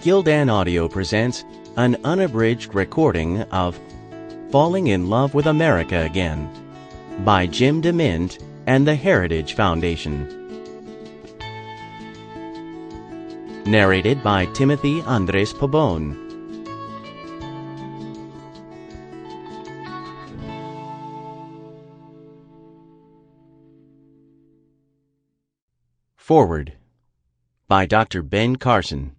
Gildan Audio presents an unabridged recording of Falling in Love with America Again by Jim Demint and the Heritage Foundation. Narrated by Timothy Andres Pabon. Forward by Dr. Ben Carson.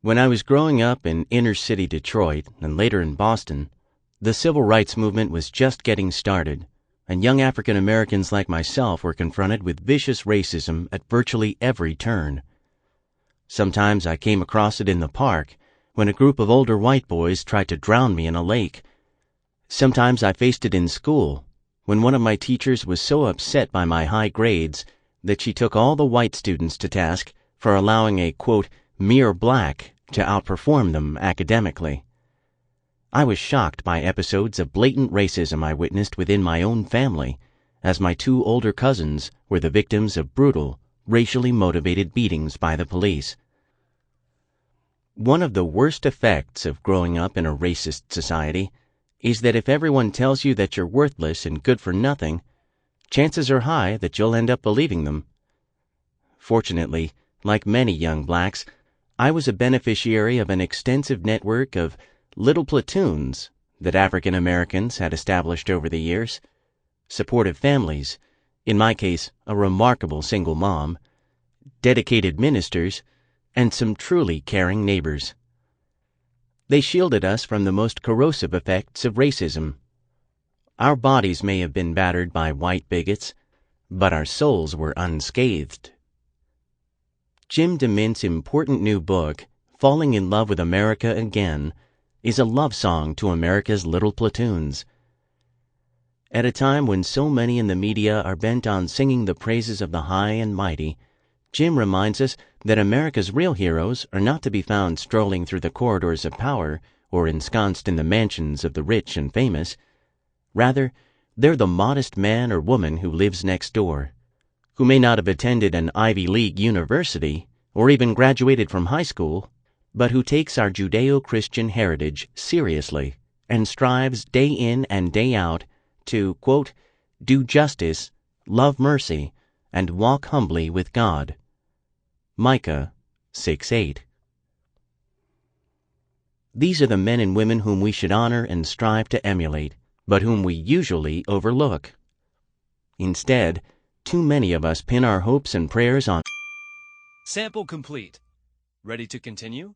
When I was growing up in inner-city Detroit and later in Boston, the civil rights movement was just getting started, and young African Americans like myself were confronted with vicious racism at virtually every turn. Sometimes I came across it in the park when a group of older white boys tried to drown me in a lake. Sometimes I faced it in school when one of my teachers was so upset by my high grades that she took all the white students to task for allowing a, quote, mere black to outperform them academically. I was shocked by episodes of blatant racism I witnessed within my own family, as my two older cousins were the victims of brutal, racially motivated beatings by the police. One of the worst effects of growing up in a racist society is that if everyone tells you that you're worthless and good for nothing, chances are high that you'll end up believing them. Fortunately, like many young blacks, I was a beneficiary of an extensive network of little platoons that African Americans had established over the years, supportive families, in my case a remarkable single mom, dedicated ministers, and some truly caring neighbors. They shielded us from the most corrosive effects of racism. Our bodies may have been battered by white bigots, but our souls were unscathed. Jim Demint's important new book, Falling in Love with America Again, is a love song to America's little platoons. At a time when so many in the media are bent on singing the praises of the high and mighty, Jim reminds us that America's real heroes are not to be found strolling through the corridors of power or ensconced in the mansions of the rich and famous. Rather, they're the modest man or woman who lives next door, who may not have attended an Ivy League university or even graduated from high school, but who takes our Judeo-Christian heritage seriously and strives day in and day out to, quote, do justice, love mercy, and walk humbly with God. Micah 6:8. These are the men and women whom we should honor and strive to emulate, but whom we usually overlook. Instead, too many of us pin our hopes and prayers on. Sample complete. Ready to continue?